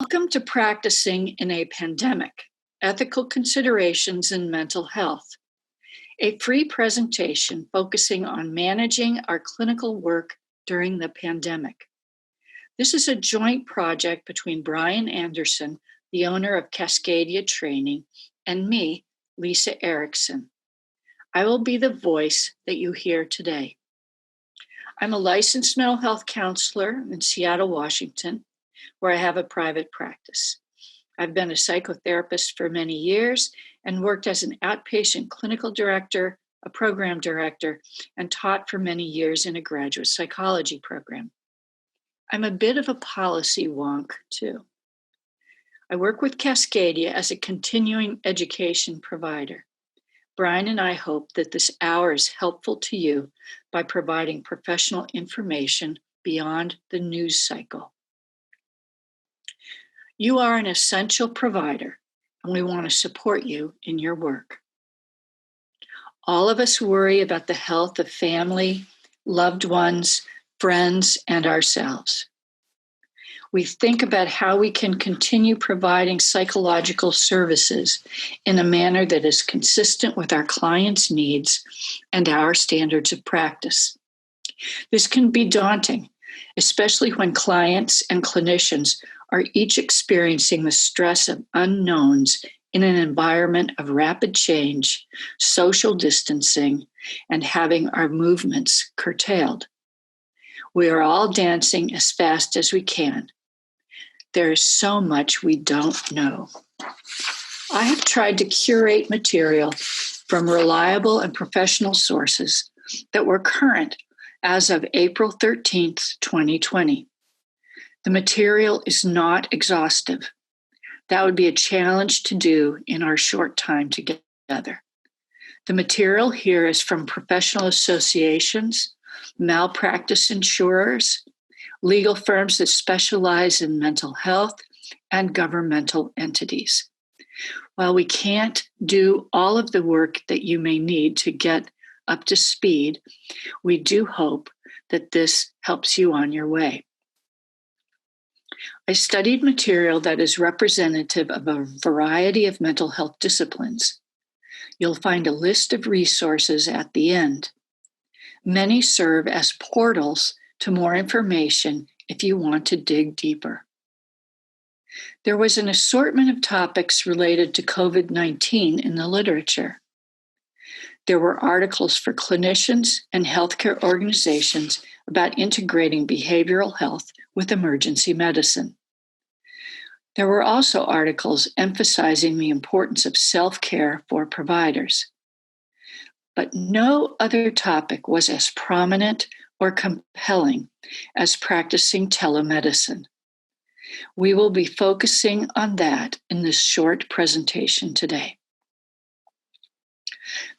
Welcome to Practicing in a Pandemic, Ethical Considerations in Mental Health, a free presentation focusing on managing our clinical work during the pandemic. This is a joint project between Brian Anderson, the owner of Cascadia Training, and me, Lisa Erickson. I will be the voice that you hear today. I'm a licensed mental health counselor in Seattle, Washington, where I have a private practice. I've been a psychotherapist for many years and worked as an outpatient clinical director, a program director, and taught for many years in a graduate psychology program. I'm a bit of a policy wonk, too. I work with Cascadia as a continuing education provider. Brian and I hope that this hour is helpful to you by providing professional information beyond the news cycle. You are an essential provider, and we want to support you in your work. All of us worry about the health of family, loved ones, friends, and ourselves. We think about how we can continue providing psychological services in a manner that is consistent with our clients' needs and our standards of practice. This can be daunting, especially when clients and clinicians are each experiencing the stress of unknowns in an environment of rapid change, social distancing, and having our movements curtailed. We are all dancing as fast as we can. There is so much we don't know. I have tried to curate material from reliable and professional sources that were current as of April 13th, 2020. The material is not exhaustive. That would be a challenge to do in our short time together. The material here is from professional associations, malpractice insurers, legal firms that specialize in mental health, and governmental entities. While we can't do all of the work that you may need to get up to speed, we do hope that this helps you on your way. I studied material that is representative of a variety of mental health disciplines. You'll find a list of resources at the end. Many serve as portals to more information if you want to dig deeper. There was an assortment of topics related to COVID-19 in the literature. There were articles for clinicians and healthcare organizations about integrating behavioral health with emergency medicine. There were also articles emphasizing the importance of self-care for providers. But no other topic was as prominent or compelling as practicing telemedicine. We will be focusing on that in this short presentation today.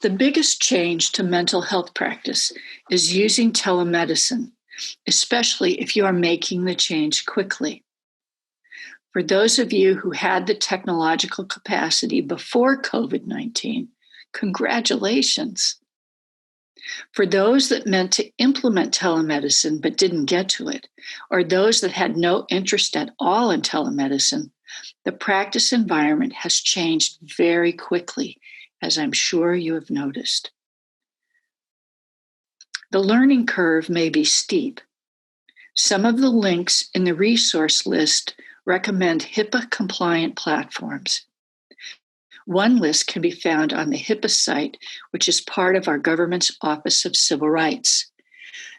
The biggest change to mental health practice is using telemedicine, especially if you are making the change quickly. For those of you who had the technological capacity before COVID-19, congratulations. For those that meant to implement telemedicine but didn't get to it, or those that had no interest at all in telemedicine, the practice environment has changed very quickly, as I'm sure you have noticed. The learning curve may be steep. Some of the links in the resource list recommend HIPAA-compliant platforms. One list can be found on the HIPAA site, which is part of our government's Office of Civil Rights.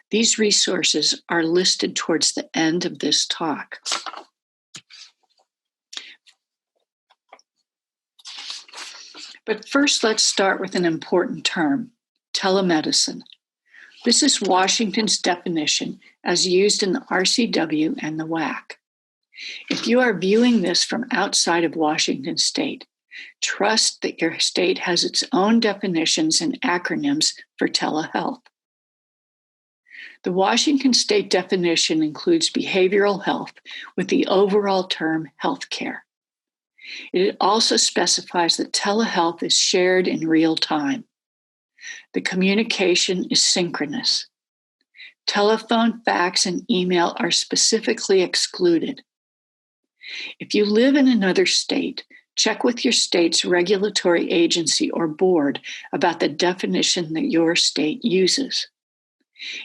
These resources are listed towards the end of this talk. But first, let's start with an important term, telemedicine. This is Washington's definition as used in the RCW and the WAC. If you are viewing this from outside of Washington state, trust that your state has its own definitions and acronyms for telehealth. The Washington state definition includes behavioral health with the overall term healthcare. It also specifies that telehealth is shared in real time. The communication is synchronous. Telephone, fax, and email are specifically excluded. If you live in another state, check with your state's regulatory agency or board about the definition that your state uses.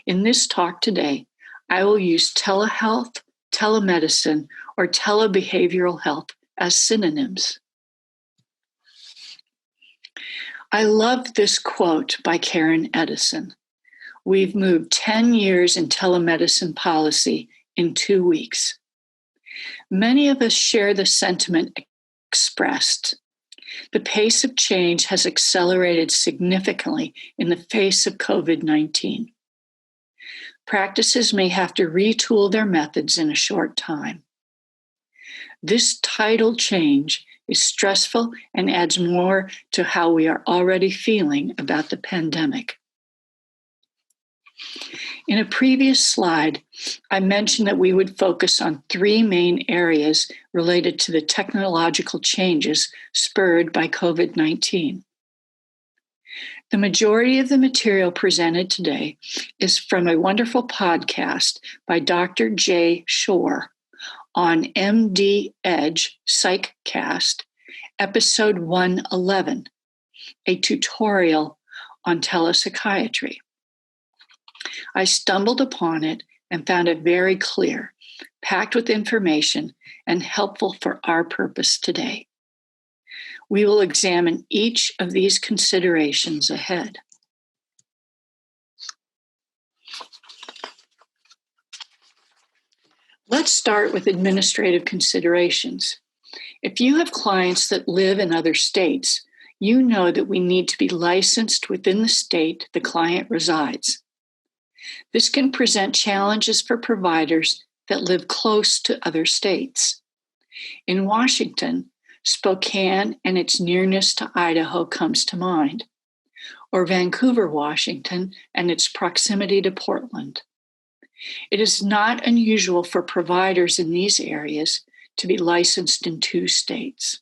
In this talk today, I will use telehealth, telemedicine, or telebehavioral health as synonyms. I love this quote by Karen Edison. We've moved 10 years in telemedicine policy in 2 weeks. Many of us share the sentiment expressed. The pace of change has accelerated significantly in the face of COVID-19. Practices may have to retool their methods in a short time. This tidal change is stressful and adds more to how we are already feeling about the pandemic. In a previous slide, I mentioned that we would focus on 3 main areas related to the technological changes spurred by COVID-19. The majority of the material presented today is from a wonderful podcast by Dr. Jay Shore on MD Edge Psychcast, episode 111, a tutorial on telepsychiatry. I stumbled upon it and found it very clear, packed with information, and helpful for our purpose today. We will examine each of these considerations ahead. Let's start with administrative considerations. If you have clients that live in other states, you know that we need to be licensed within the state the client resides. This can present challenges for providers that live close to other states. In Washington, Spokane and its nearness to Idaho comes to mind, or Vancouver, Washington, and its proximity to Portland. It is not unusual for providers in these areas to be licensed in 2 states.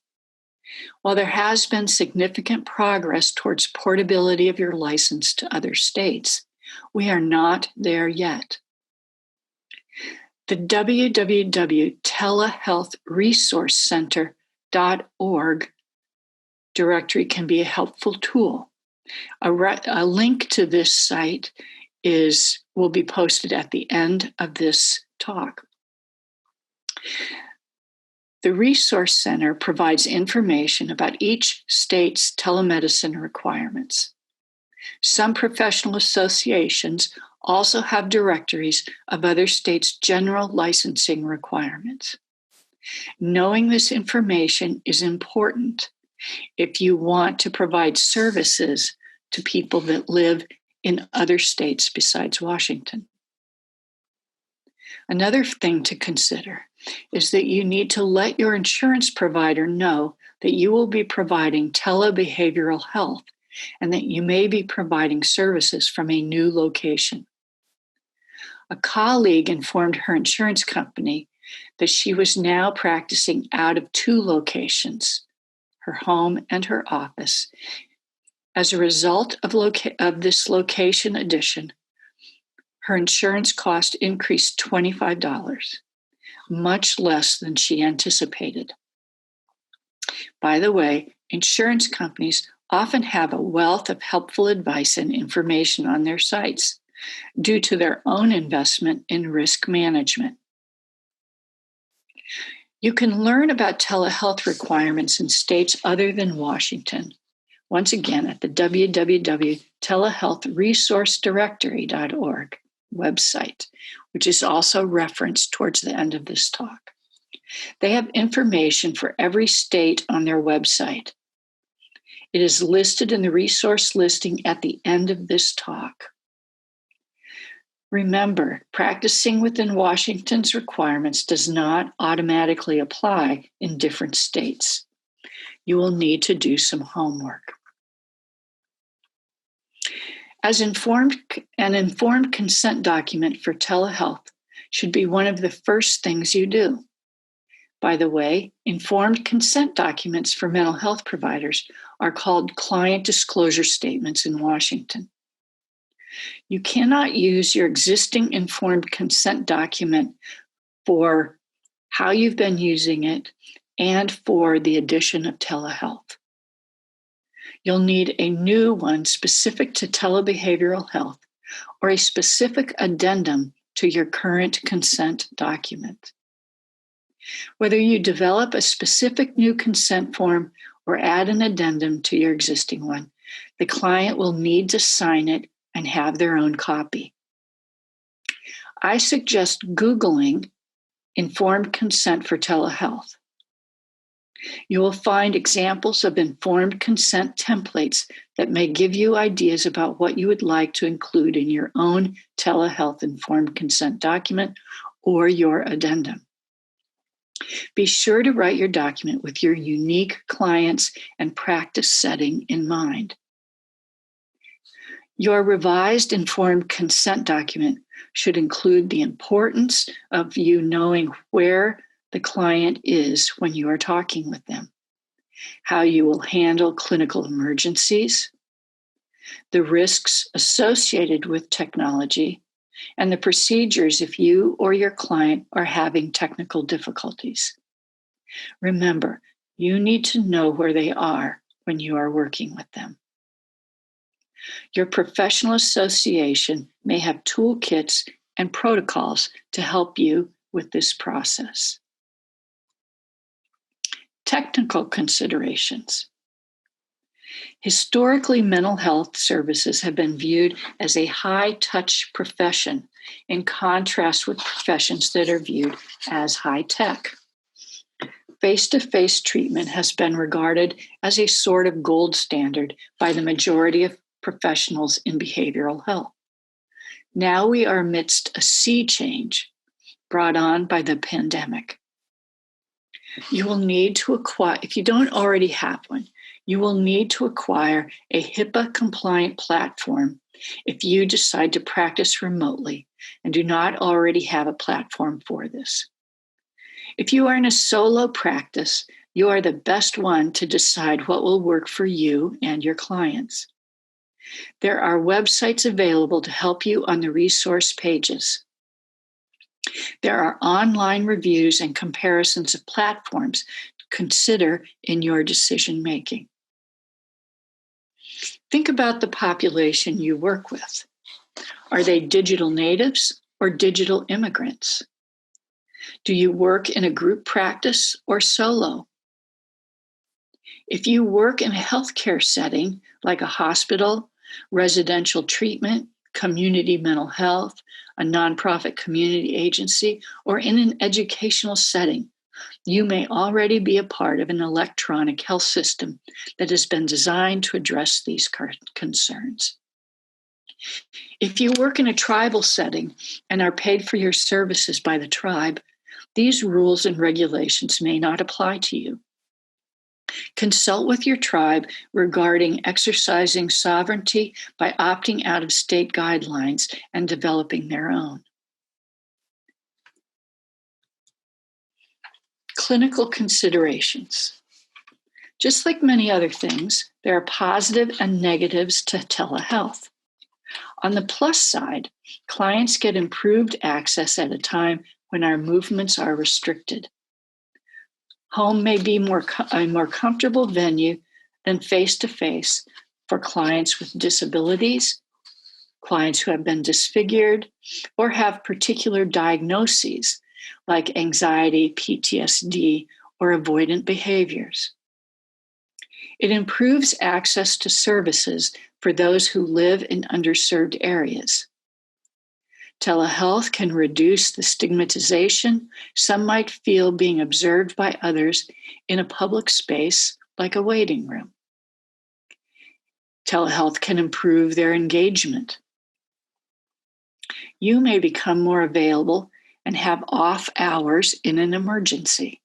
While there has been significant progress towards portability of your license to other states, we are not there yet. The www.telehealthresourcecenter.org directory can be a helpful tool. A link to this site will be posted at the end of this talk. The Resource Center provides information about each state's telemedicine requirements. Some professional associations also have directories of other states' general licensing requirements. Knowing this information is important if you want to provide services to people that live in other states besides Washington. Another thing to consider is that you need to let your insurance provider know that you will be providing telebehavioral health and that you may be providing services from a new location. A colleague informed her insurance company that she was now practicing out of 2 locations, her home and her office. As a result of this location addition, her insurance cost increased $25, much less than she anticipated. By the way, insurance companies often have a wealth of helpful advice and information on their sites due to their own investment in risk management. You can learn about telehealth requirements in states other than Washington, once again at the www.telehealthresourcedirectory.org website, which is also referenced towards the end of this talk. They have information for every state on their website. It is listed in the resource listing at the end of this talk. Remember, practicing within Washington's requirements does not automatically apply in different states. You will need to do some homework. An informed consent document for telehealth should be one of the first things you do. By the way, informed consent documents for mental health providers are called client disclosure statements in Washington. You cannot use your existing informed consent document for how you've been using it, and for the addition of telehealth. You'll need a new one specific to telebehavioral health or a specific addendum to your current consent document. Whether you develop a specific new consent form or add an addendum to your existing one, the client will need to sign it and have their own copy. I suggest Googling informed consent for telehealth. You will find examples of informed consent templates that may give you ideas about what you would like to include in your own telehealth informed consent document or your addendum. Be sure to write your document with your unique clients and practice setting in mind. Your revised informed consent document should include the importance of you knowing where the client is when you are talking with them, how you will handle clinical emergencies, the risks associated with technology, and the procedures if you or your client are having technical difficulties. Remember, you need to know where they are when you are working with them. Your professional association may have toolkits and protocols to help you with this process. Technical considerations. Historically, mental health services have been viewed as a high-touch profession, in contrast with professions that are viewed as high-tech. Face-to-face treatment has been regarded as a sort of gold standard by the majority of professionals in behavioral health. Now we are amidst a sea change brought on by the pandemic. You will need to acquire, if you don't already have one, you will need to acquire a HIPAA-compliant platform if you decide to practice remotely and do not already have a platform for this. If you are in a solo practice, you are the best one to decide what will work for you and your clients. There are websites available to help you on the resource pages. There are online reviews and comparisons of platforms to consider in your decision making. Think about the population you work with. Are they digital natives or digital immigrants? Do you work in a group practice or solo? If you work in a healthcare setting like a hospital, residential treatment, community mental health, a nonprofit community agency, or in an educational setting, you may already be a part of an electronic health system that has been designed to address these concerns. If you work in a tribal setting and are paid for your services by the tribe, these rules and regulations may not apply to you. Consult with your tribe regarding exercising sovereignty by opting out of state guidelines and developing their own. Clinical considerations. Just like many other things, there are positive and negatives to telehealth. On the plus side, clients get improved access at a time when our movements are restricted. Home may be a more comfortable venue than face-to-face for clients with disabilities, clients who have been disfigured, or have particular diagnoses like anxiety, PTSD, or avoidant behaviors. It improves access to services for those who live in underserved areas. Telehealth can reduce the stigmatization some might feel being observed by others in a public space like a waiting room. Telehealth can improve their engagement. You may become more available and have off hours in an emergency.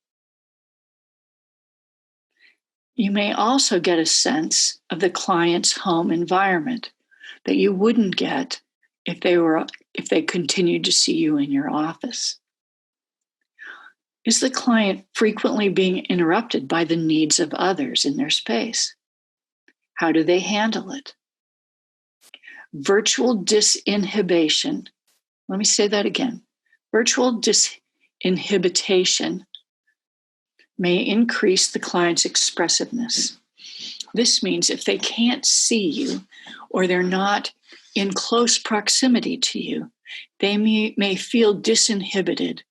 You may also get a sense of the client's home environment that you wouldn't get if they continued to see you in your office. Is the client frequently being interrupted by the needs of others in their space? How do they handle it? Virtual disinhibition. Let me say that again. Virtual inhibition may increase the client's expressiveness. This means if they can't see you or they're not in close proximity to you, they may feel disinhibited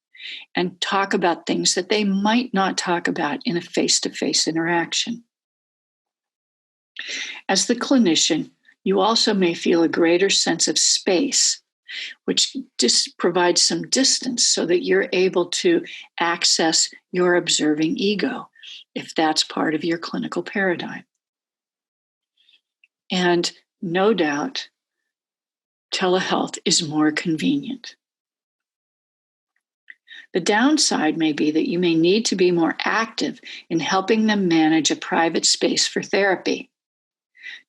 and talk about things that they might not talk about in a face-to-face interaction. As the clinician, you also may feel a greater sense of space, which provides some distance so that you're able to access your observing ego, if that's part of your clinical paradigm. And no doubt, telehealth is more convenient. The downside may be that you may need to be more active in helping them manage a private space for therapy.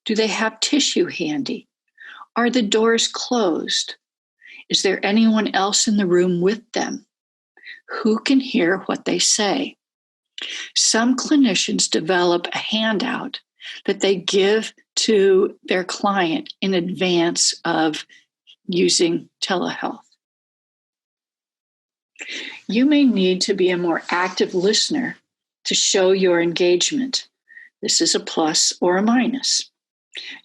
Do they have tissue handy? Are the doors closed? Is there anyone else in the room with them? Who can hear what they say? Some clinicians develop a handout that they give to their client in advance of using telehealth. You may need to be a more active listener to show your engagement. This is a plus or a minus.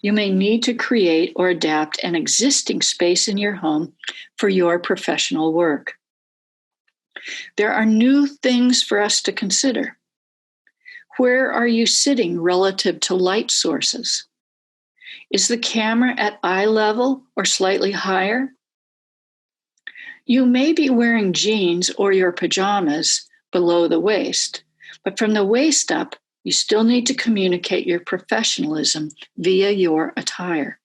You may need to create or adapt an existing space in your home for your professional work. There are new things for us to consider. Where are you sitting relative to light sources? Is the camera at eye level or slightly higher? You may be wearing jeans or your pajamas below the waist, but from the waist up, you still need to communicate your professionalism via your attire.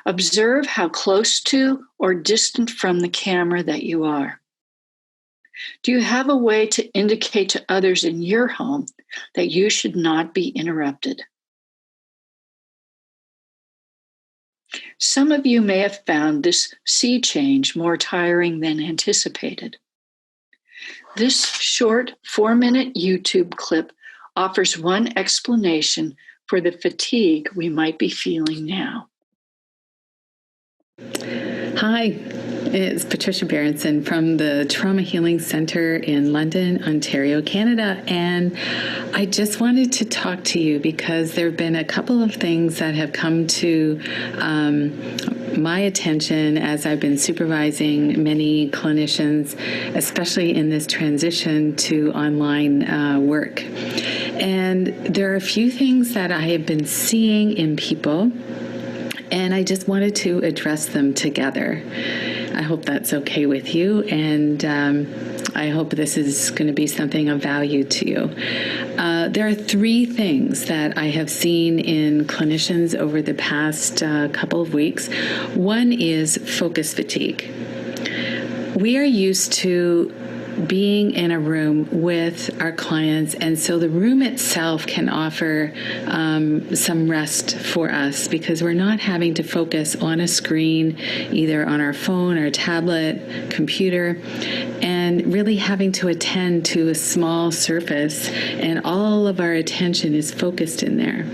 Observe how close to or distant from the camera that you are. Do you have a way to indicate to others in your home that you should not be interrupted? Some of you may have found this sea change more tiring than anticipated. This short 4-minute YouTube clip offers one explanation for the fatigue we might be feeling now. Hi, it's Patricia Berenson from the Trauma Healing Center in London, Ontario, Canada. And I just wanted to talk to you because there have been a couple of things that have come to my attention as I've been supervising many clinicians, especially in this transition to online work. And there are a few things that I have been seeing in people, and I just wanted to address them together. I hope that's okay with you, and I hope this is going to be something of value to you. There are 3 things that I have seen in clinicians over the past couple of weeks. One is focus fatigue. We are used to being in a room with our clients, and so the room itself can offer some rest for us because we're not having to focus on a screen, either on our phone or tablet, computer, and really having to attend to a small surface, and all of our attention is focused in there.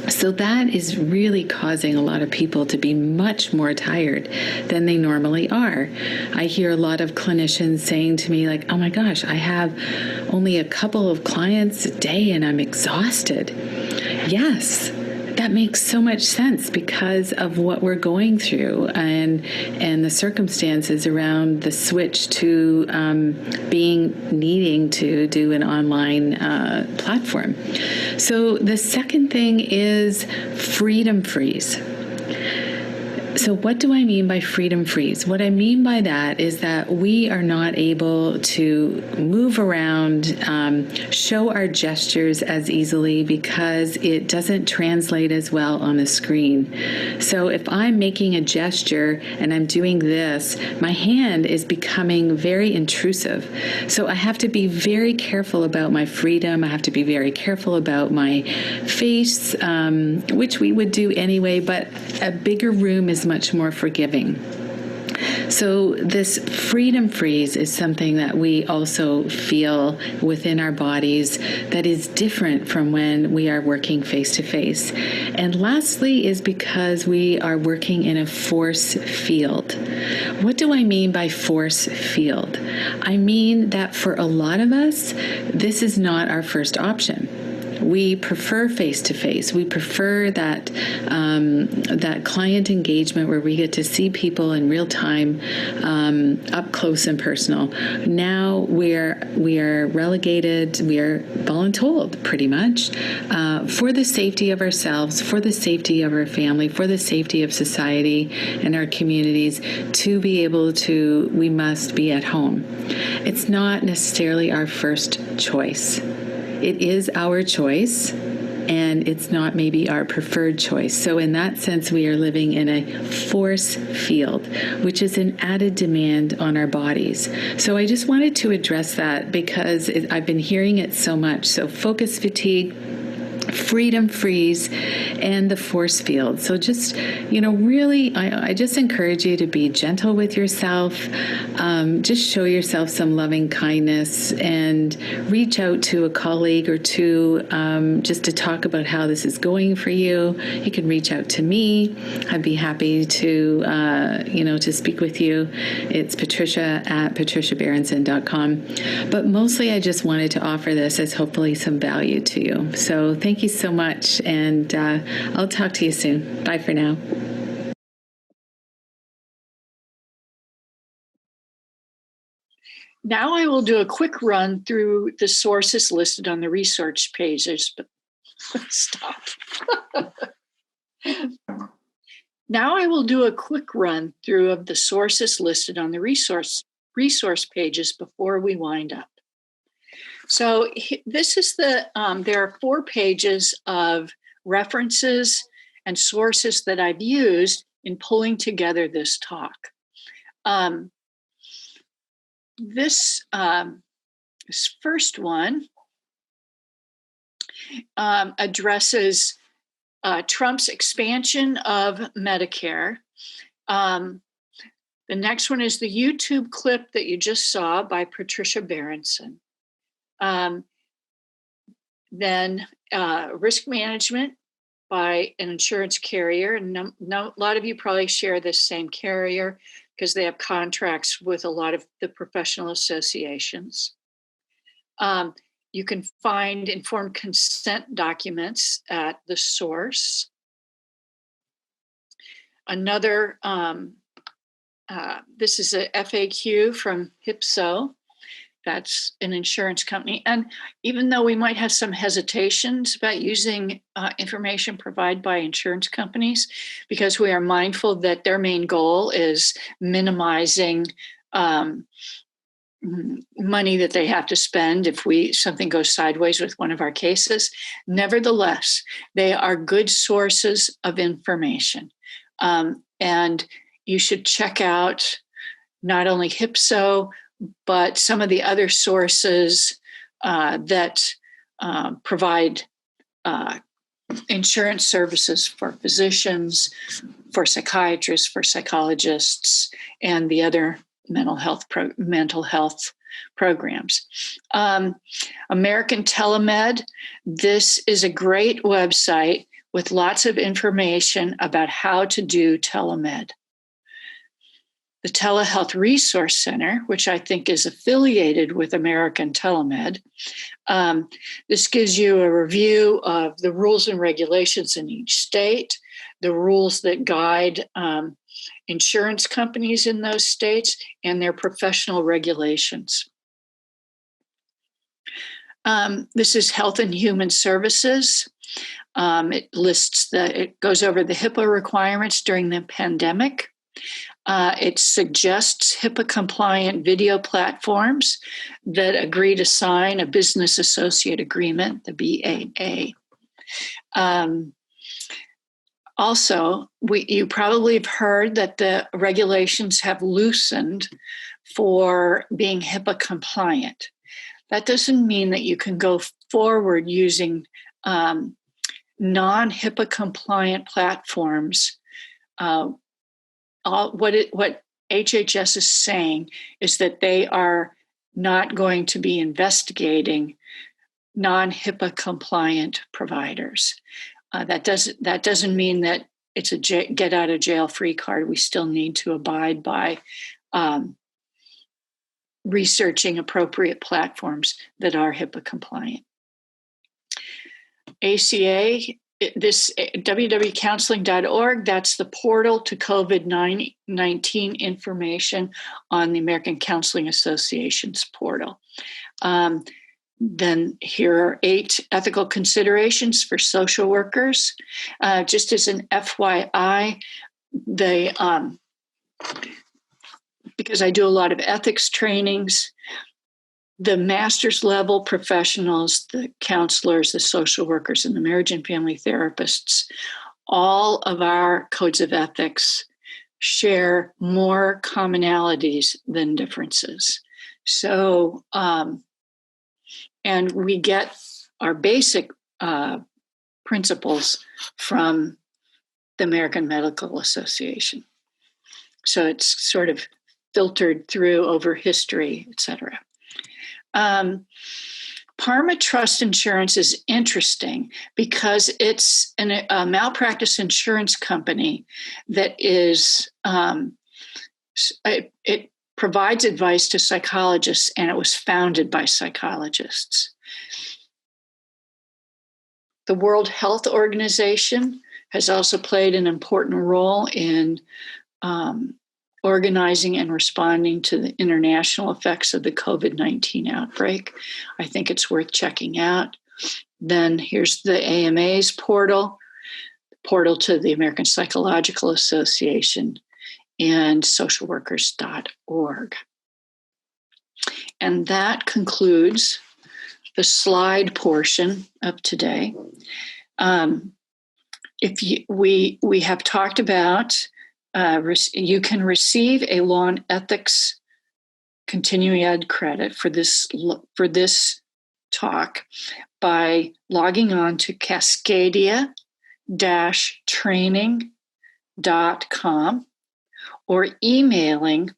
So that is really causing a lot of people to be much more tired than they normally are. I hear a lot of clinicians saying to me, like, oh my gosh, I have only a couple of clients a day and I'm exhausted. Yes, that makes so much sense because of what we're going through and the circumstances around the switch to needing to do an online platform. So the second thing is freedom freeze. So what do I mean by freedom freeze? What I mean by that is that we are not able to move around, show our gestures as easily because it doesn't translate as well on a screen. So if I'm making a gesture and I'm doing this, my hand is becoming very intrusive. So I have to be very careful about my freedom. I have to be very careful about my face, which we would do anyway, but a bigger room is much more forgiving. So this freedom freeze is something that we also feel within our bodies that is different from when we are working face-to-face. And lastly is because we are working in a force field. What do I mean by force field? I mean that for a lot of us, this is not our first option. We prefer face-to-face. We prefer that that client engagement where we get to see people in real time, up close and personal. Now we are relegated. We are voluntold, pretty much, for the safety of ourselves, for the safety of our family, for the safety of society and our communities. To be able to, we must be at home. It's not necessarily our first choice. It is our choice, and it's not maybe our preferred choice. So in that sense, we are living in a force field, which is an added demand on our bodies. So I just wanted to address that because I've been hearing it so much. So focus fatigue, freedom freeze, and the force field. So just, really, I just encourage you to be gentle with yourself. Just show yourself some loving kindness and reach out to a colleague or two just to talk about how this is going for you. You can reach out to me. I'd be happy to, to speak with you. It's patricia@patriciaberenson.com. But mostly I just wanted to offer this as hopefully some value to you. So thank you so much, and I'll talk to you soon. Bye for now. Now I will do a quick run through the sources listed on the research pages, but stop. Now I will do a quick run through of the sources listed on the resource pages before we wind up. So this is there are 4 pages of references and sources that I've used in pulling together this talk. This first one addresses Trump's expansion of Medicare. The next one is the YouTube clip that you just saw by Patricia Berenson. Then risk management by an insurance carrier. And a lot of you probably share this same carrier because they have contracts with a lot of the professional associations. You can find informed consent documents at the source. Another, this is a FAQ from HIPSO. That's an insurance company. And even though we might have some hesitations about using information provided by insurance companies, because we are mindful that their main goal is minimizing money that they have to spend if something goes sideways with one of our cases. Nevertheless, they are good sources of information. And you should check out not only HIPSO, but some of the other sources that provide insurance services for physicians, for psychiatrists, for psychologists, and the other mental health programs. American Telemed, this is a great website with lots of information about how to do telemed. The Telehealth Resource Center, which I think is affiliated with American Telemed. This gives you a review of the rules and regulations in each state, the rules that guide insurance companies in those states, and their professional regulations. This is Health and Human Services. It goes over the HIPAA requirements during the pandemic. It suggests HIPAA-compliant video platforms that agree to sign a business associate agreement, the BAA. Also, you probably have heard that the regulations have loosened for being HIPAA compliant. That doesn't mean that you can go forward using non-HIPAA compliant platforms. What HHS is saying is that they are not going to be investigating non-HIPAA compliant providers. That doesn't mean that it's a get out of jail free card. We still need to abide by researching appropriate platforms that are HIPAA compliant. ACA, this www.counseling.org, that's the portal to COVID-19 information on the American Counseling Association's portal. Then here are 8 ethical considerations for social workers. Just as an FYI, they because I do a lot of ethics trainings, the master's level professionals, the counselors, the social workers, and the marriage and family therapists, all of our codes of ethics share more commonalities than differences. So, and we get our basic principles from the American Medical Association. So it's sort of filtered through over history, et cetera. Parma Trust Insurance is interesting because it's a malpractice insurance company that is, it provides advice to psychologists, and it was founded by psychologists. The World Health Organization has also played an important role in organizing and responding to the international effects of the COVID-19 outbreak. I think it's worth checking out. Then here's the AMA's portal to the American Psychological Association, and socialworkers.org. And that concludes the slide portion of today. We have talked about you can receive a law and ethics continuing ed credit for this talk by logging on to cascadia-training.com or emailing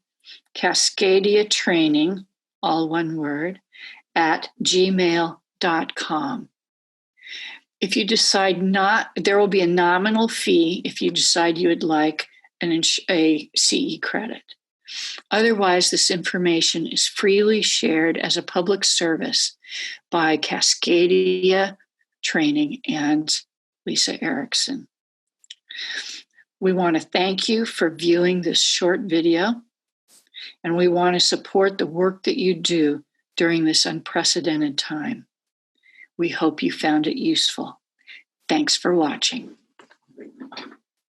cascadiatraining, all one word, at gmail.com. If you decide there will be a nominal fee if you decide you would like a CE credit. Otherwise, this information is freely shared as a public service by Cascadia Training and Lisa Erickson. We want to thank you for viewing this short video, and we want to support the work that you do during this unprecedented time. We hope you found it useful. Thanks for watching.